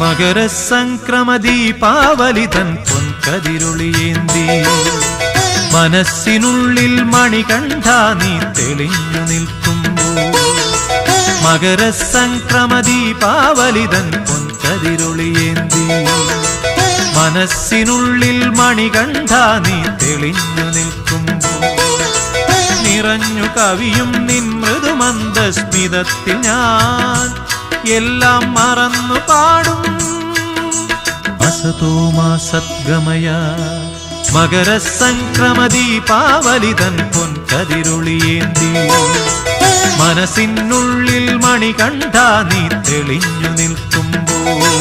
മകരസംക്രമദീപാവലിതൻ പൊൻകതിരൊളിയേന്തി മനസ്സിനുള്ളിൽ മണികണ്ഠ നീ തെളിഞ്ഞു നിൽക്കുമ്പോൾ മകരസംക്രമദീപാവലിതൻ പൊൻകതിരൊളിയേന്തി മനസ്സിനുള്ളിൽ മണികണ്ഠ നീ തെളിഞ്ഞു നിൽക്കുമ്പോൾ നിറഞ്ഞു കവിയും നിൻ മൃദുമന്ദസ്മിതത്തിൽ ഞാൻ എല്ലാം മറന്നു പാടും അസതോ മാ സദ്ഗമയ മകരസംക്രമദീപാവലിതൻ പൊൻകതിരൊളിയേന്തി മനസ്സിനുള്ളിൽ മണികണ്ഠ നീ തെളിഞ്ഞു നിൽക്കുമ്പോൾ